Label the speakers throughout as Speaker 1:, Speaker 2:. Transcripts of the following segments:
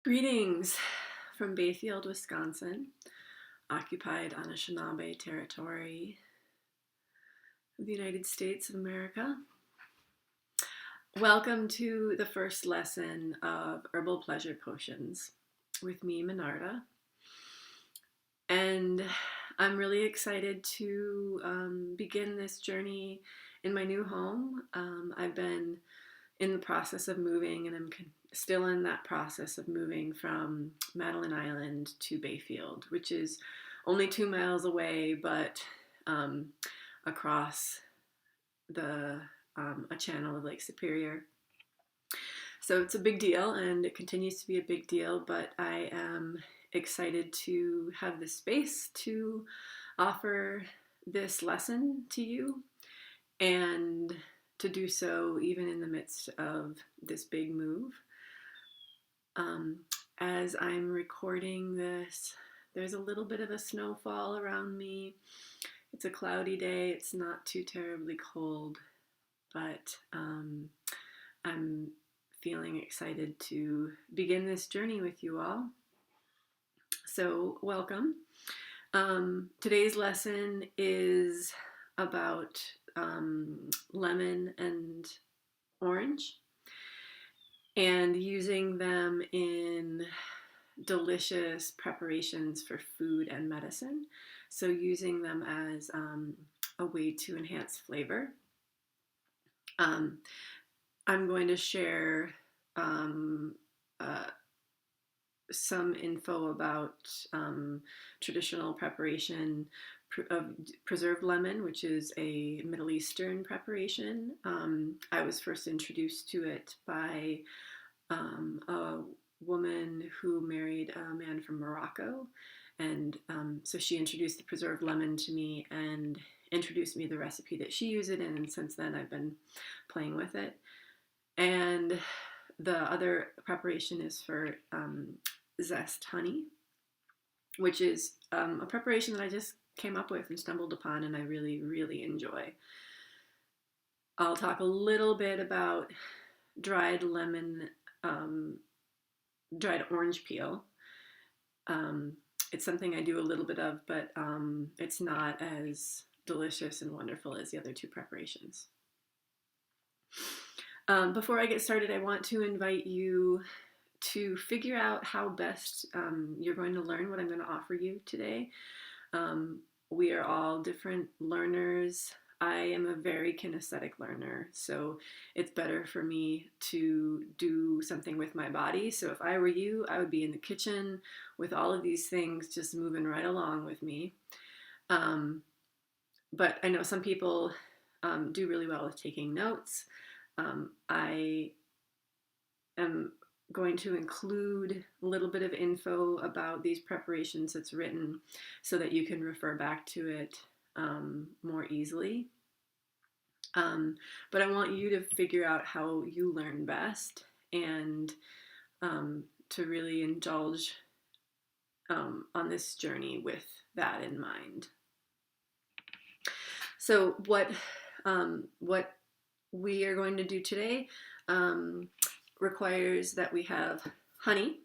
Speaker 1: Greetings from Bayfield, Wisconsin, occupied Anishinaabe territory of the United States of America. Welcome to the first lesson of Herbal Pleasure Potions with me, Monarda. And I'm really excited to begin this journey in my new home. I've been in the process of moving, and I'm still in that process of moving from Madeline Island to Bayfield, which is only 2 miles away, but across a channel of Lake Superior. So it's a big deal, and it continues to be a big deal, but I am excited to have the space to offer this lesson to you, and to do so even in the midst of this big move. As I'm recording this, there's a little bit of a snowfall around me. It's a cloudy day. It's not too terribly cold, but I'm feeling excited to begin this journey with you all. So welcome. Today's lesson is about lemon and orange, and using them in delicious preparations for food and medicine. So using them as a way to enhance flavor. I'm going to share some info about traditional preparation of preserved lemon, which is a Middle Eastern preparation. I was first introduced to it by a woman who married a man from Morocco, and so she introduced the preserved lemon to me and introduced me the recipe that she used it in, and since then I've been playing with it. And the other preparation is for Zest honey, which is a preparation that I just came up with and stumbled upon, and I really, really enjoy. I'll talk a little bit about dried lemon, dried orange peel. It's something I do a little bit of, but it's not as delicious and wonderful as the other two preparations. Before I get started, I want to invite you to figure out how best you're going to learn what I'm going to offer you today. We are all different learners. I am a very kinesthetic learner, so it's better for me to do something with my body. So if I were you, I would be in the kitchen with all of these things just moving right along with me. But I know some people do really well with taking notes. I am going to include a little bit of info about these preparations that's written so that you can refer back to it more easily. But I want you to figure out how you learn best, and to really indulge on this journey with that in mind. So what we are going to do today requires that we have honey.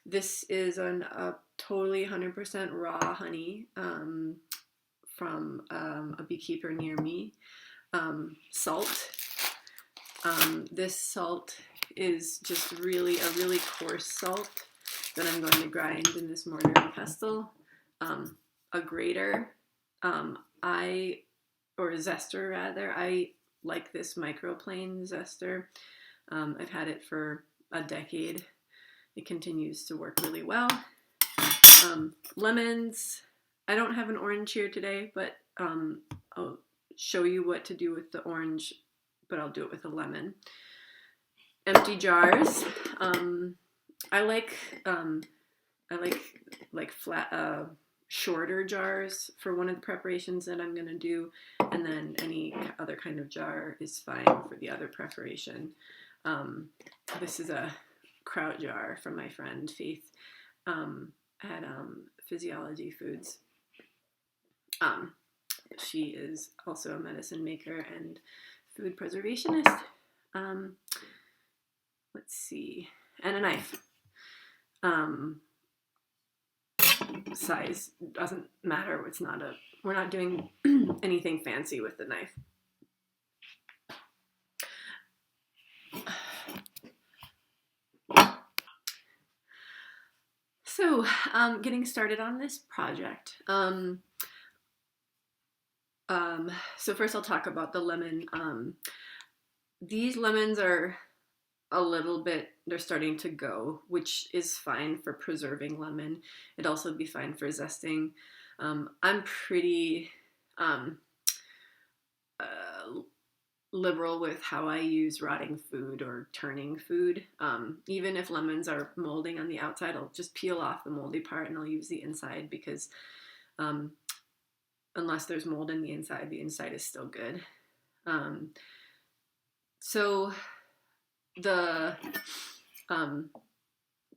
Speaker 1: This is a totally 100% raw honey from a beekeeper near me. Salt. This salt is just really a really coarse salt that I'm going to grind in this mortar and pestle. A grater. Or a zester rather. I like this microplane zester. I've had it for a decade. It continues to work really well. Lemons. I don't have an orange here today, but I'll show you what to do with the orange, but I'll do it with a lemon. Empty jars. I like flat, shorter jars for one of the preparations that I'm going to do, and then any other kind of jar is fine for the other preparation. This is a kraut jar from my friend Faith at Physiology Foods. She is also a medicine maker and food preservationist. Let's see, and a knife. Size doesn't matter. We're not doing anything fancy with the knife. So, getting started on this project. So first I'll talk about the lemon. These lemons are a little bit, they're starting to go, which is fine for preserving lemon. It'd also be fine for zesting. I'm pretty liberal with how I use rotting food or turning food. Even if lemons are molding on the outside, I'll just peel off the moldy part and I'll use the inside because unless there's mold in the inside is still good. So the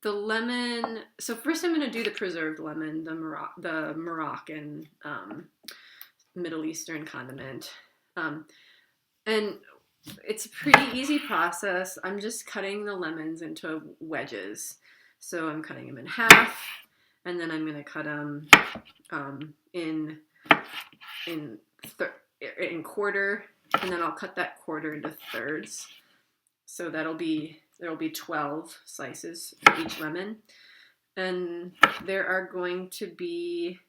Speaker 1: lemon, so first I'm going to do the preserved lemon, the Moroccan Middle Eastern condiment. And it's a pretty easy process. I'm just cutting the lemons into wedges. So I'm cutting them in half, and then I'm going to cut them in quarter, and then I'll cut that quarter into thirds. So there'll be 12 slices for each lemon, and there are going to be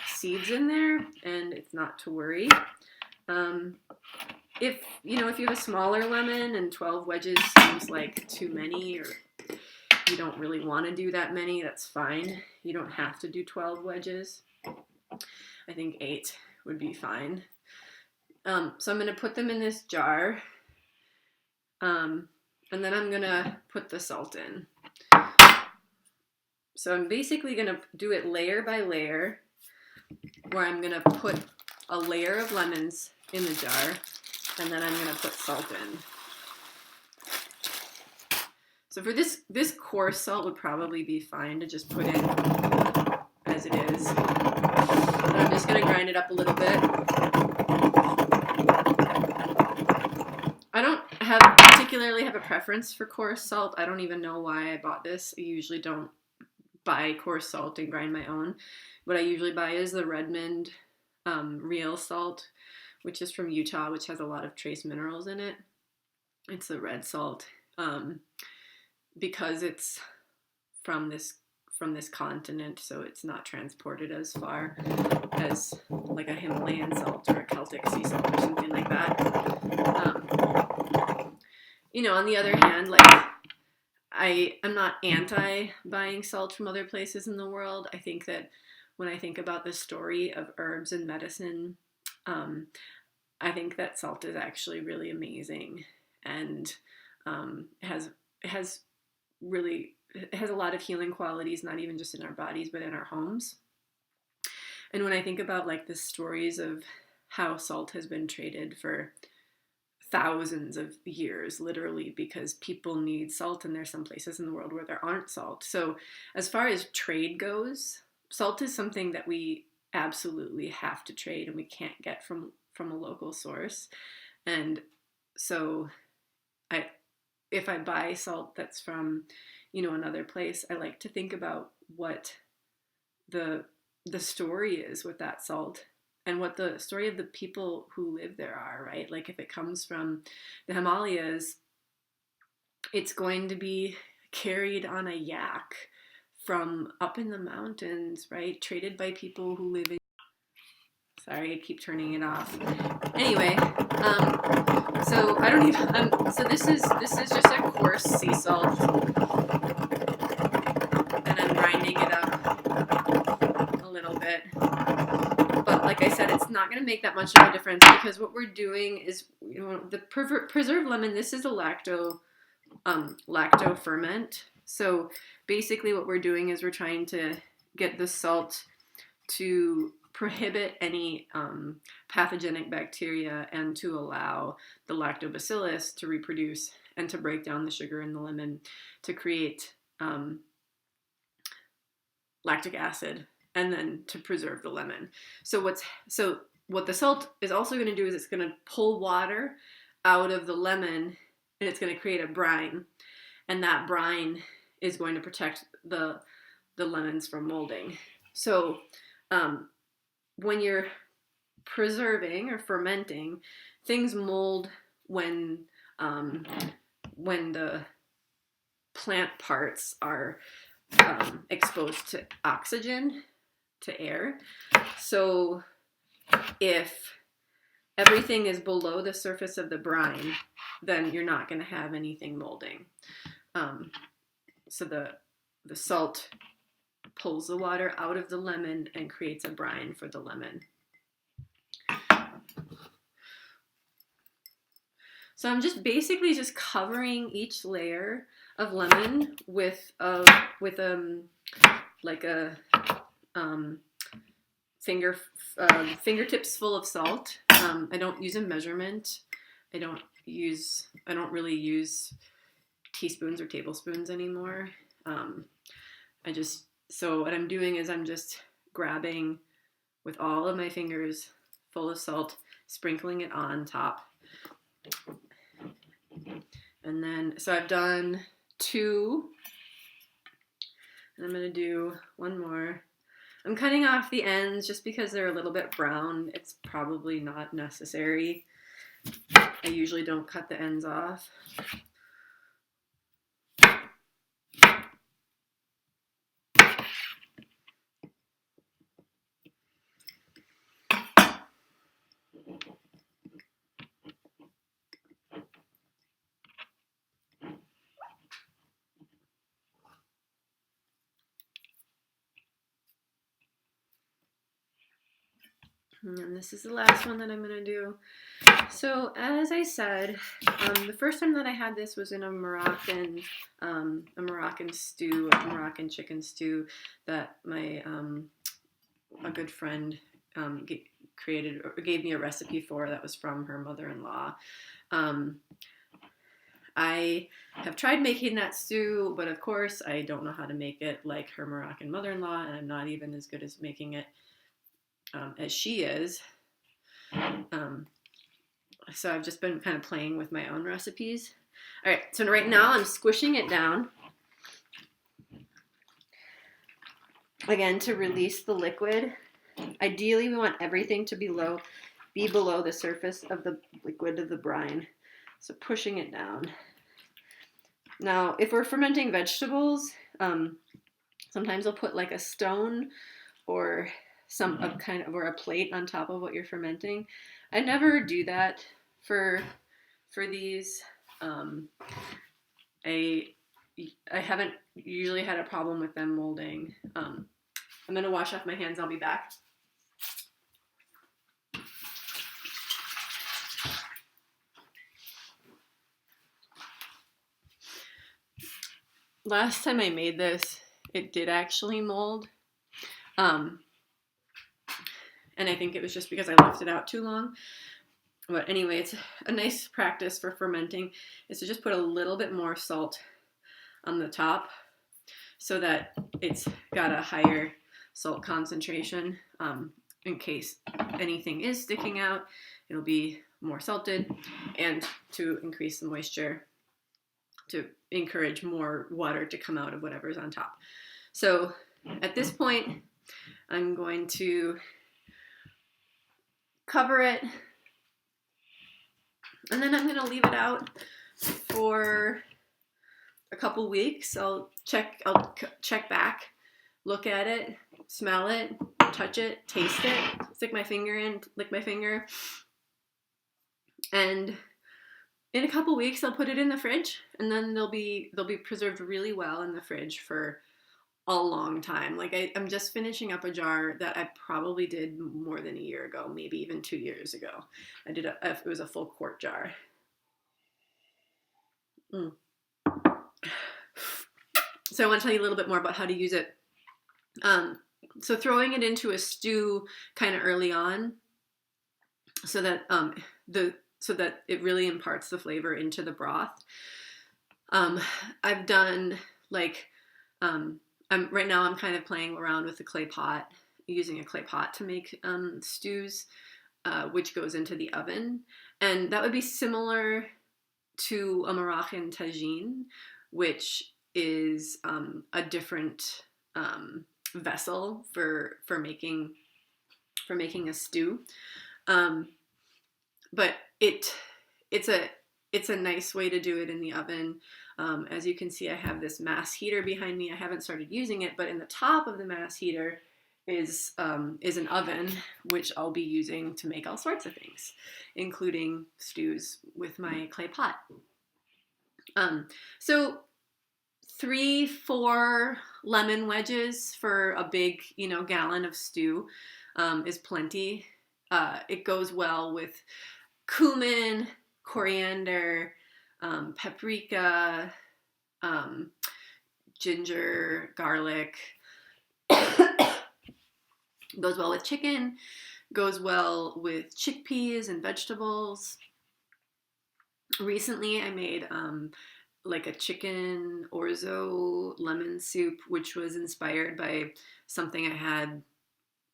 Speaker 1: seeds in there, and it's not to worry. If you have a smaller lemon and 12 wedges seems like too many, or you don't really want to do that many, that's fine. You don't have to do 12 wedges. I think 8 would be fine. So I'm going to put them in this jar, and then I'm going to put the salt in. So I'm basically going to do it layer by layer, where I'm going to put a layer of lemons in the jar, and then I'm going to put salt in. So for this coarse salt would probably be fine to just put in as it is. And I'm just going to grind it up a little bit. I don't particularly have a preference for coarse salt. I don't even know why I bought this. I usually don't buy coarse salt and grind my own. What I usually buy is the Redmond real salt, which is from Utah, which has a lot of trace minerals in it. It's the red salt, because it's from this continent, so it's not transported as far as like a Himalayan salt or a Celtic sea salt or something like that. On the other hand, like I'm not anti buying salt from other places in the world. I think that when I think about the story of herbs and medicine, I think that salt is actually really amazing, and it has a lot of healing qualities, not even just in our bodies, but in our homes. And when I think about like the stories of how salt has been traded for thousands of years, literally, because people need salt, and there's some places in the world where there aren't salt. So as far as trade goes, salt is something that we absolutely have to trade, and we can't get from a local source. And so if I buy salt that's from another place, I like to think about what the story is with that salt, and what the story of the people who live there are, right? Like if it comes from the Himalayas, it's going to be carried on a yak from up in the mountains, right? Traded by people who live in... Sorry, I keep turning it off. Anyway, so I don't even... so this is just a coarse sea salt, and I'm grinding it up a little bit. But like I said, it's not going to make that much of a difference, because what we're doing is, the preserved lemon, this is a lacto ferment. So basically what we're doing is we're trying to get the salt to prohibit any pathogenic bacteria, and to allow the lactobacillus to reproduce and to break down the sugar in the lemon to create lactic acid, and then to preserve the lemon. So what the salt is also going to do is it's going to pull water out of the lemon, and it's going to create a brine, and that brine is going to protect the lemons from molding. So when you're preserving or fermenting, things mold when the plant parts are exposed to oxygen, to air. So if everything is below the surface of the brine, then you're not going to have anything molding. So the salt pulls the water out of the lemon and creates a brine for the lemon. So I'm just basically just covering each layer of lemon with like a fingertips full of salt. I don't use a measurement. I don't really use teaspoons or tablespoons anymore. So what I'm doing is I'm just grabbing with all of my fingers full of salt, sprinkling it on top. And then, so I've done 2, and I'm going to do 1 more. I'm cutting off the ends just because they're a little bit brown. It's probably not necessary. I usually don't cut the ends off. And this is the last one that I'm going to do. So as I said, the first time that I had this was in a Moroccan stew, a Moroccan chicken stew that my a good friend created or gave me a recipe for that was from her mother-in-law. I have tried making that stew, but of course I don't know how to make it like her Moroccan mother-in-law, and I'm not even as good as making it as she is. So I've just been kind of playing with my own recipes. All right, so right now I'm squishing it down. Again, to release the liquid. Ideally, we want everything to be below the surface of the liquid of the brine. So pushing it down. Now, if we're fermenting vegetables, sometimes I'll put like a stone or or a plate on top of what you're fermenting. I never do that for these. I haven't usually had a problem with them molding. I'm gonna wash off my hands. I'll be back. Last time I made this, it did actually mold. And I think it was just because I left it out too long. But anyway, it's a nice practice for fermenting is to just put a little bit more salt on the top so that it's got a higher salt concentration. In case anything is sticking out, it'll be more salted, and to increase the moisture, to encourage more water to come out of whatever's on top. So at this point, I'm going to cover it, and then I'm going to leave it out for a couple weeks. I'll check back, look at it, smell it, touch it, taste it, stick my finger in, lick my finger, and in a couple weeks I'll put it in the fridge, and then they'll be preserved really well in the fridge for a long time. Like I'm just finishing up a jar that I probably did more than a year ago, maybe even 2 years ago. It was a full quart jar. So I want to tell you a little bit more about how to use it. So throwing it into a stew kind of early on, so that it really imparts the flavor into the broth. I've done right now I'm kind of playing around with the clay pot, using a clay pot to make stews, which goes into the oven. And that would be similar to a Moroccan tagine, which is a different vessel for making a stew. But it's a nice way to do it in the oven. As you can see, I have this mass heater behind me. I haven't started using it, but in the top of the mass heater is an oven, which I'll be using to make all sorts of things, including stews with my clay pot. So 3-4 lemon wedges for a big, gallon of stew is plenty. It goes well with cumin, coriander, paprika, ginger, garlic. Goes well with chicken, goes well with chickpeas and vegetables. Recently I made like a chicken orzo lemon soup, which was inspired by something I had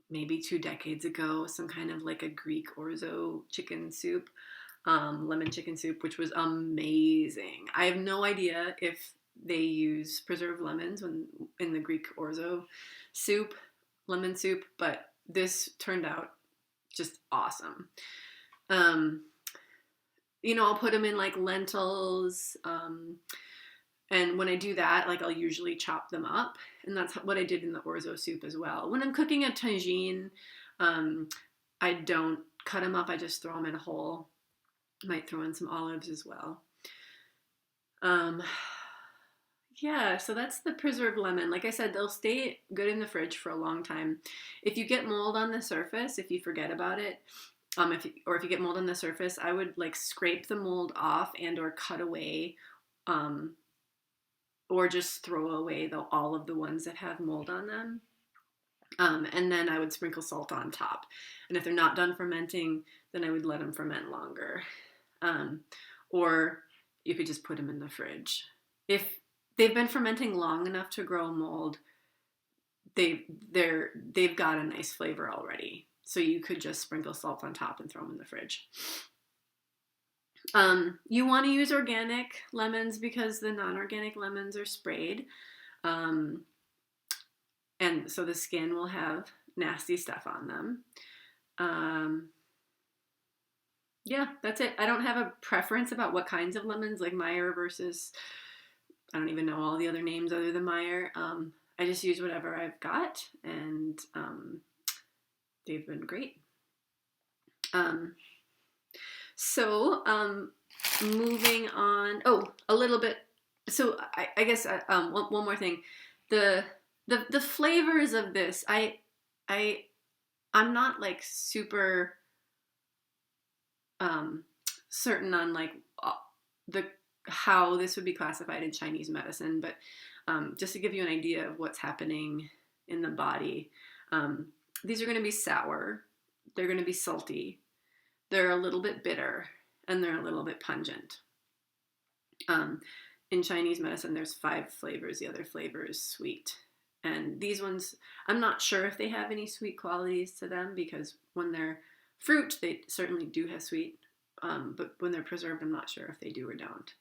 Speaker 1: maybe 2 decades ago, some kind of like a Greek orzo chicken soup, lemon chicken soup, which was amazing. I have no idea if they use preserved lemons in the Greek orzo soup, lemon soup, but this turned out just awesome. I'll put them in like lentils, and when I do that, like I'll usually chop them up, and that's what I did in the orzo soup as well. When I'm cooking a tagine, I don't cut them up, I just throw them in a whole. Might throw in some olives as well. Yeah, so that's the preserved lemon. Like I said, they'll stay good in the fridge for a long time. If you get mold on the surface, if you forget about it, if you get mold on the surface, I would like scrape the mold off and or cut away, or just throw away all of the ones that have mold on them. And then I would sprinkle salt on top. And if they're not done fermenting, then I would let them ferment longer. Or you could just put them in the fridge. If they've been fermenting long enough to grow mold, they've got a nice flavor already. So you could just sprinkle salt on top and throw them in the fridge. You want to use organic lemons because the non-organic lemons are sprayed. And so the skin will have nasty stuff on them. Yeah, that's it. I don't have a preference about what kinds of lemons, like Meyer versus, I don't even know all the other names other than Meyer. I just use whatever I've got, and they've been great. Moving on. Oh, a little bit. So I guess one more thing. The flavors of this, I'm not like super certain on like how this would be classified in Chinese medicine, but just to give you an idea of what's happening in the body, these are going to be sour, they're going to be salty, they're a little bit bitter, and they're a little bit pungent. In Chinese medicine, there's 5 flavors. The other flavor is sweet. And these ones, I'm not sure if they have any sweet qualities to them, because when they're fruit, they certainly do have sweet. But when they're preserved, I'm not sure if they do or don't.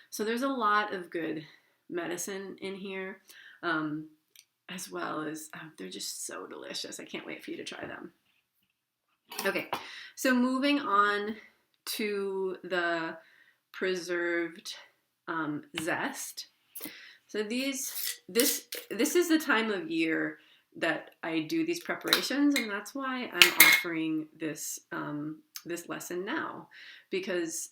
Speaker 1: So there's a lot of good medicine in here, as well as they're just so delicious. I can't wait for you to try them. Okay, so moving on to the preserved zest. So this is the time of year that I do these preparations, and that's why I'm offering this this lesson now, because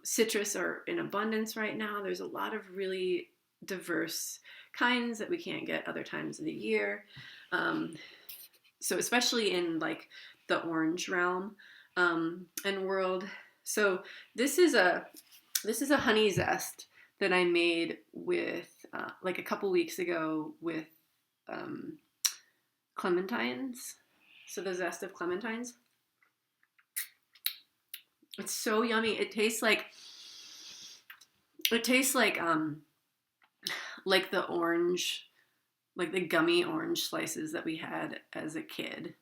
Speaker 1: citrus are in abundance right now. There's a lot of really diverse kinds that we can't get other times of the year. So especially in like the orange realm and world. So this is a honey zest that I made with like a couple weeks ago with clementines. So the zest of clementines. It's so yummy. It tastes like the orange, like the gummy orange slices that we had as a kid.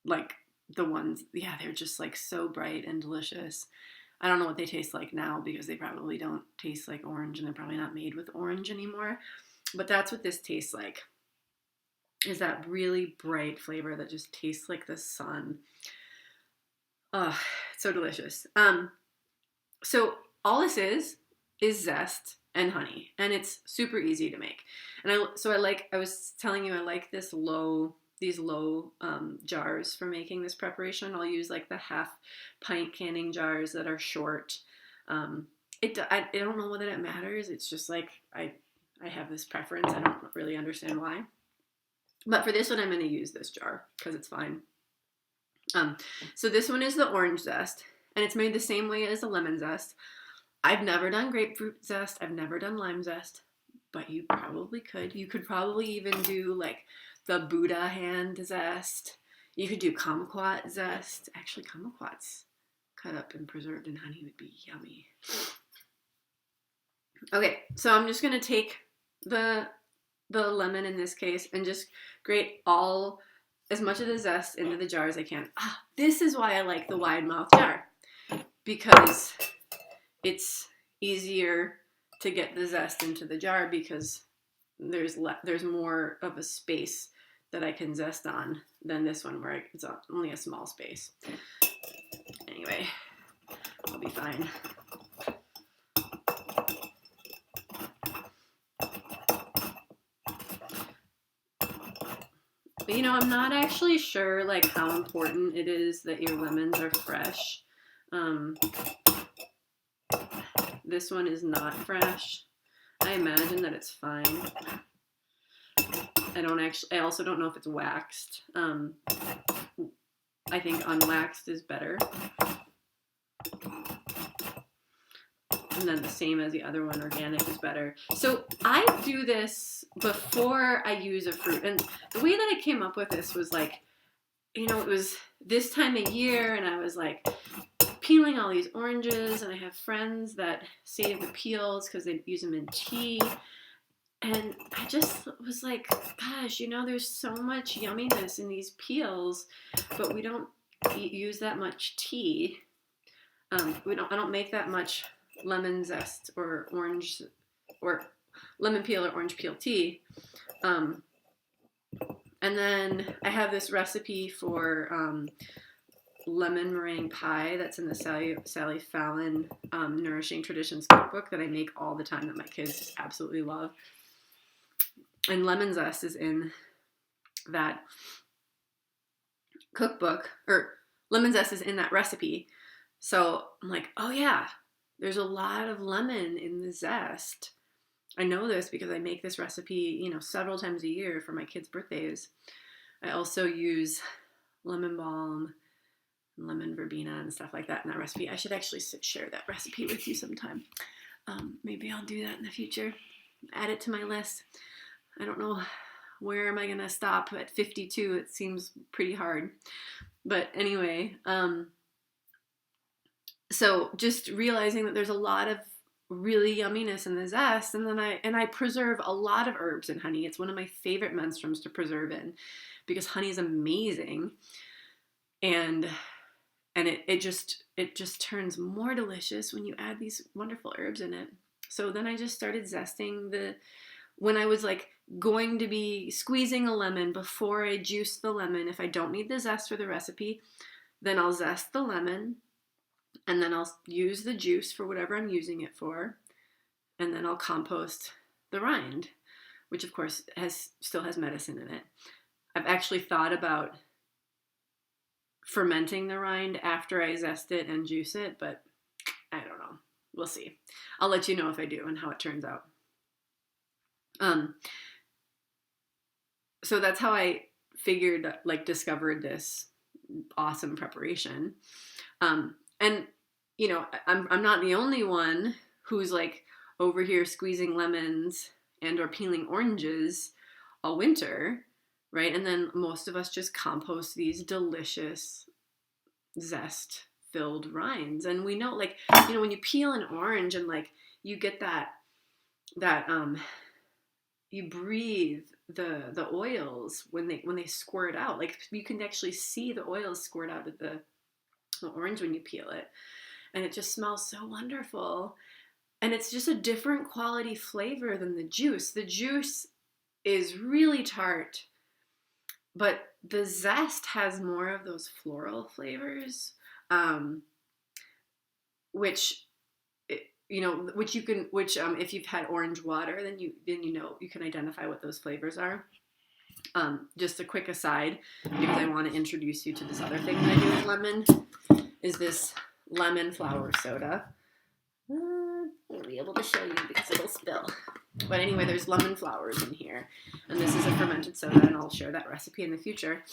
Speaker 1: Like the ones, yeah, they're just like so bright and delicious. I don't know what they taste like now because they probably don't taste like orange and they're probably not made with orange anymore. But that's what this tastes like, is that really bright flavor that just tastes like the sun. Oh, it's so delicious. So all this is zest and honey, and it's super easy to make. And I was telling you, I like these low jars for making this preparation. I'll use like the half pint canning jars that are short. I don't know whether that matters. It's just like I have this preference. I don't really understand why. But for this one, I'm going to use this jar because it's fine. So this one is the orange zest, and it's made the same way as the lemon zest. I've never done grapefruit zest. I've never done lime zest, but you probably could. You could probably even do like the Buddha hand zest. You could do kumquat zest. Actually, kumquats cut up and preserved in honey would be yummy. Okay, so I'm just going to take the lemon in this case and just grate as much of the zest into the jar as I can. This is why I like the wide mouth jar, because it's easier to get the zest into the jar because there's more of a space that I can zest on than this one where it's only a small space. Anyway, I'll be fine. But, I'm not actually sure like how important it is that your lemons are fresh. This one is not fresh. I imagine that it's fine. I also don't know if it's waxed. I think unwaxed is better. And then the same as the other one, organic is better. So I do this before I use a fruit. And the way that I came up with this was like, it was this time of year and I was like peeling all these oranges, and I have friends that save the peels because they use them in tea. And I just was like, gosh, there's so much yumminess in these peels, but we don't use that much tea. I don't make that much lemon zest or orange or lemon peel or orange peel tea. And then I have this recipe for lemon meringue pie that's in the Sally Fallon Nourishing Traditions cookbook that I make all the time, that my kids just absolutely love. And lemon zest is in that cookbook, or lemon zest is in that recipe. So I'm like, oh yeah, there's a lot of lemon in the zest. I know this because I make this recipe, several times a year for my kids' birthdays. I also use lemon balm, lemon verbena, and stuff like that in that recipe. I should actually share that recipe with you sometime. Maybe I'll do that in the future. Add it to my list. I don't know where am I going to stop at 52. It seems pretty hard. But anyway, so just realizing that there's a lot of really yumminess in the zest, and then I preserve a lot of herbs in honey. It's one of my favorite menstruums to preserve in because honey is amazing, and it just turns more delicious when you add these wonderful herbs in it. So then I just started zesting when I was like going to be squeezing a lemon before I juice the lemon. If I don't need the zest for the recipe, then I'll zest the lemon, and then I'll use the juice for whatever I'm using it for, and then I'll compost the rind, which of course still has medicine in it. I've actually thought about fermenting the rind after I zest it and juice it, but I don't know. We'll see. I'll let you know if I do and how it turns out. So that's how I discovered this awesome preparation. And I'm not the only one who's like over here squeezing lemons and or peeling oranges all winter, right? And then most of us just compost these delicious zest filled rinds. And we know, when you peel an orange and you get that you breathe the oils when they squirt out. You can actually see the oils squirt out of the orange when you peel it. and it just smells so wonderful. And it's just a different quality flavor than the juice. The juice is really tart, but the zest has more of those floral flavors, which which if you've had orange water, then you can identify what those flavors are. Just a quick aside, because I want to introduce you to this other thing that I do with lemon, is this lemon flower soda. I'll be able to show you because it'll spill. But anyway, there's lemon flowers in here, and this is a fermented soda, and I'll share that recipe in the future.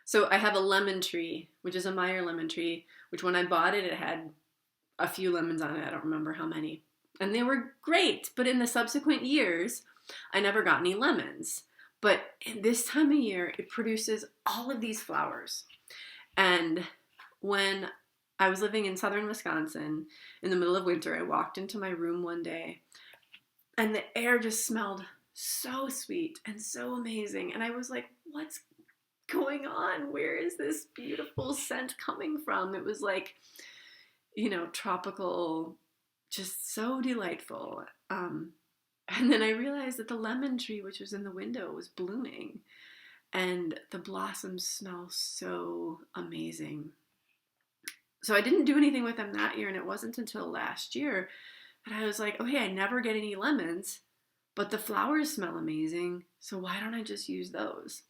Speaker 1: So I have a lemon tree, which is a Meyer lemon tree, which when I bought it, it had a few lemons on it. I don't remember how many. And they were great, but in the subsequent years, I never got any lemons. But in this time of year, it produces all of these flowers. And when I was living in southern Wisconsin in the middle of winter, I walked into my room one day, and the air just smelled so sweet and so amazing. And I was like, what's going on? Where is this beautiful scent coming from? It was like, tropical, just so delightful. And then I realized that the lemon tree, which was in the window, was blooming, and the blossoms smell so amazing. So I didn't do anything with them that year, and it wasn't until last year that I was like, okay, I never get any lemons, but the flowers smell amazing, so why don't I just use those?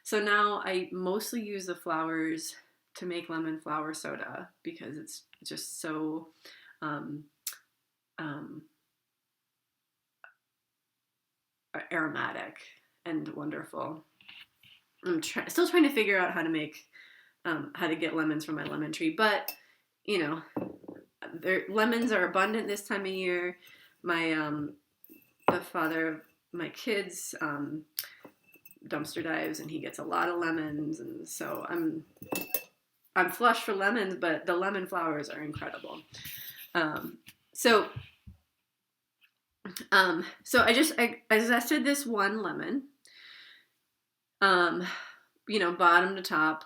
Speaker 1: So now I mostly use the flowers to make lemon flower soda because it's just so aromatic and wonderful. I'm still trying to figure out how to get lemons from my lemon tree, but lemons are abundant this time of year. The father of my kids dumpster dives, and he gets a lot of lemons, and so I'm flush for lemons, but the lemon flowers are incredible. So I zested this one lemon, bottom to top,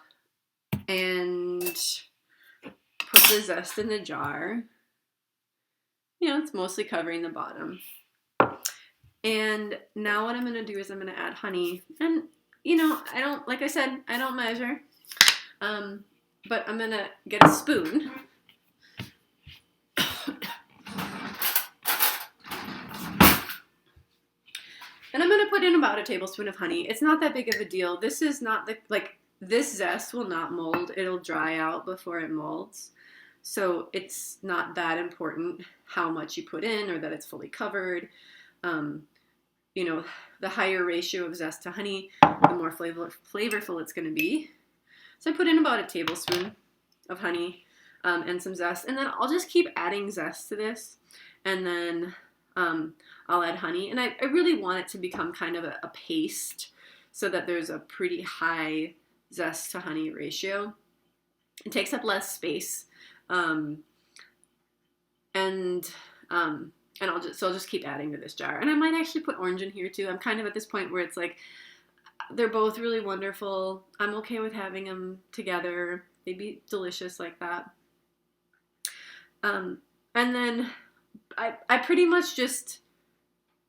Speaker 1: and put the zest in the jar. It's mostly covering the bottom. And now what I'm going to do is I'm going to add honey. And, like I said, I don't measure. But I'm going to get a spoon. And I'm going to put in about a tablespoon of honey. It's not that big of a deal. This is not this zest will not mold. It'll dry out before it molds. So it's not that important how much you put in or that it's fully covered. The higher ratio of zest to honey, the more flavorful it's going to be. So I put in about a tablespoon of honey and some zest. And then I'll just keep adding zest to this. And then I'll add honey. And I really want it to become kind of a paste so that there's a pretty high zest to honey ratio. It takes up less space. I'll just keep adding to this jar. And I might actually put orange in here too. I'm kind of at this point where it's like, they're both really wonderful. I'm okay with having them together. They'd be delicious like that. And then I pretty much just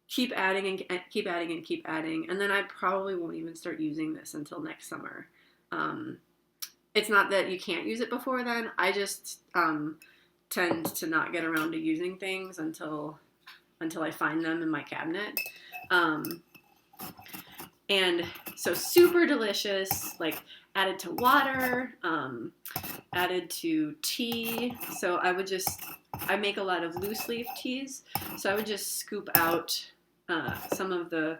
Speaker 1: keep adding and keep adding and keep adding. And then I probably won't even start using this until next summer. It's not that you can't use it before then. I just tend to not get around to using things until I find them in my cabinet. And so super delicious, like added to water, added to tea. So I make a lot of loose leaf teas. So I would just scoop out some of the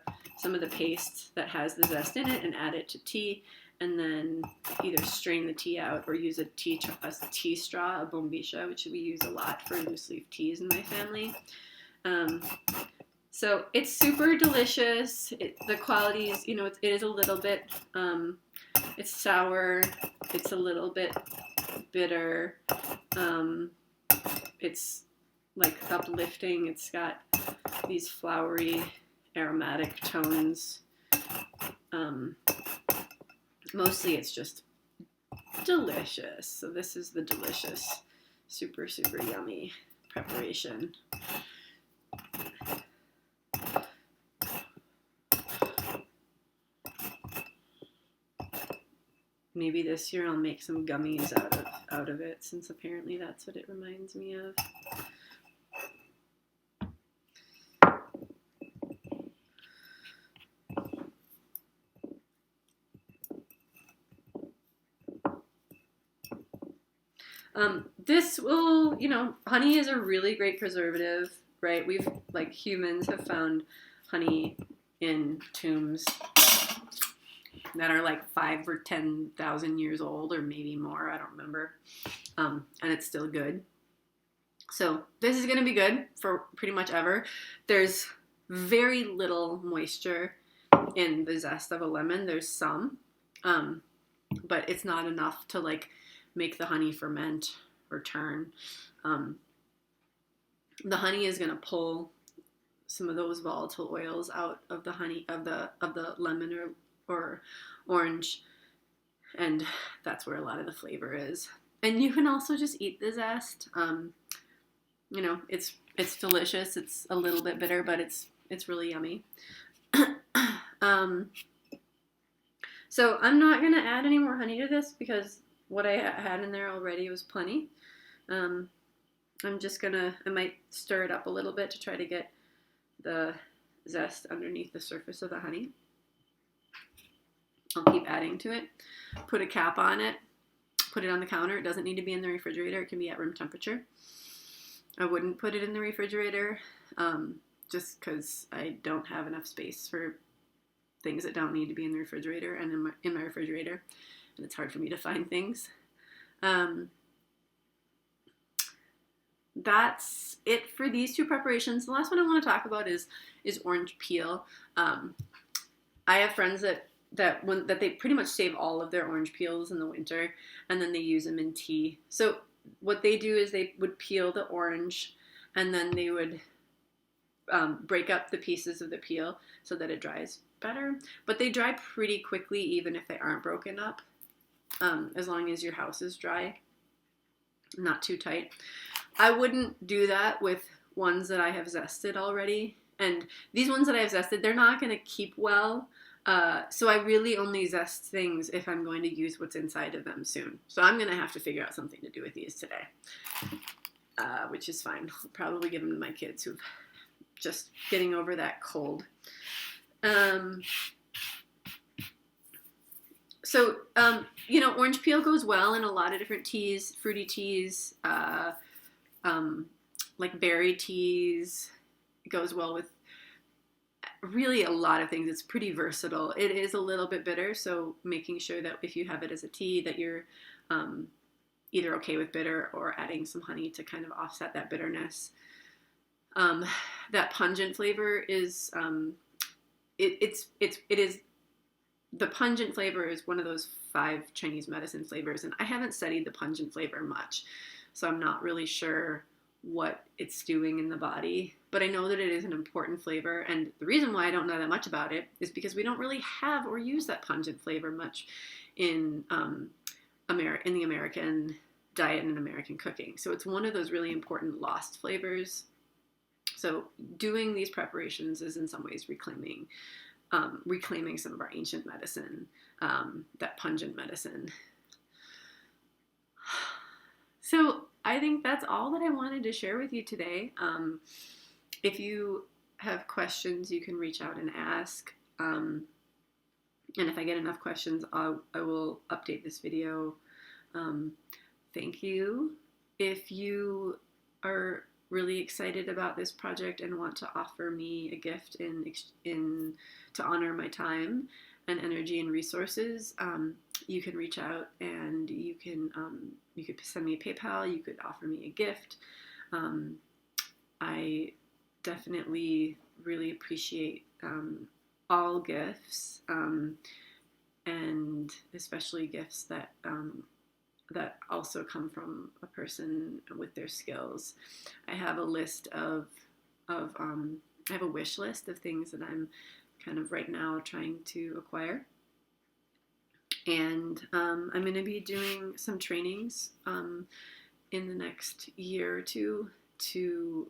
Speaker 1: paste that has the zest in it and add it to tea. And then either strain the tea out or use a tea straw, a bombisha, which we use a lot for loose leaf teas in my family. So it's super delicious. The quality is, it is a little bit, it's sour. It's a little bit bitter. It's like uplifting. It's got these flowery, aromatic tones. Mostly it's just delicious. So this is the delicious, super, super yummy preparation. Maybe this year I'll make some gummies out of it, since apparently that's what it reminds me of. This will, honey is a really great preservative, right? We've, like, humans have found honey in tombs that are like 5,000 or 10,000 years old, or maybe more, I don't remember. And it's still good. So this is going to be good for pretty much ever. There's very little moisture in the zest of a lemon. There's some, but it's not enough to like make the honey ferment or turn. The honey is going to pull some of those volatile oils out of the honey of the lemon or orange, and that's where a lot of the flavor is. And you can also just eat the zest. It's delicious. It's a little bit bitter, but it's really yummy. So I'm not gonna add any more honey to this because what I had in there already was plenty. I might stir it up a little bit to try to get the zest underneath the surface of the honey. I'll keep adding to it. Put a cap on it. Put it on the counter. It doesn't need to be in the refrigerator. It can be at room temperature. I wouldn't put it in the refrigerator just because I don't have enough space for things that don't need to be in the refrigerator and in my refrigerator, and it's hard for me to find things. That's it for these two preparations. The last one I want to talk about is orange peel. I have friends that they pretty much save all of their orange peels in the winter, and then they use them in tea. So what they do is they would peel the orange, and then they would break up the pieces of the peel so that it dries better. But they dry pretty quickly even if they aren't broken up, as long as your house is dry, not too tight. I wouldn't do that with ones that I have zested already. And these ones that I have zested, they're not going to keep well. So I really only zest things if I'm going to use what's inside of them soon. So I'm going to have to figure out something to do with these today, which is fine. I'll probably give them to my kids who've just getting over that cold. Orange peel goes well in a lot of different teas, fruity teas, like berry teas. It goes well with really a lot of things. It's pretty versatile. It is a little bit bitter, so making sure that if you have it as a tea that you're either okay with bitter or adding some honey to kind of offset that bitterness. That pungent flavor is the pungent flavor is one of those 5 Chinese medicine flavors, and I haven't studied the pungent flavor much, so I'm not really sure what it's doing in the body, but I know that it is an important flavor, and the reason why I don't know that much about it is because we don't really have or use that pungent flavor much in the American diet and in American cooking. So it's one of those really important lost flavors. So doing these preparations is in some ways reclaiming some of our ancient medicine, that pungent medicine. So I think that's all that I wanted to share with you today. If you have questions, you can reach out and ask. And if I get enough questions, I will update this video. Thank you. If you are really excited about this project and want to offer me a gift to honor my time and energy and resources, you can reach out and you could send me a PayPal. You could offer me a gift. I definitely really appreciate all gifts, and especially gifts that also come from a person with their skills. I have a list I have a wish list of things that I'm kind of right now trying to acquire. And I'm going to be doing some trainings in the next year or two to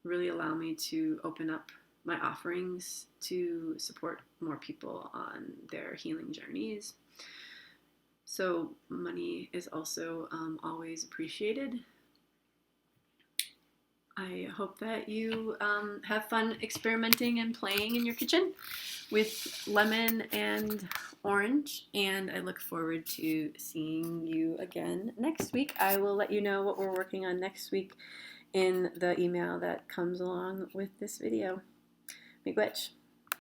Speaker 1: really allow me to open up my offerings to support more people on their healing journeys. So money is also always appreciated. I hope that you have fun experimenting and playing in your kitchen with lemon and orange, and I look forward to seeing you again next week. I will let you know what we're working on next week in the email that comes along with this video. Miigwech.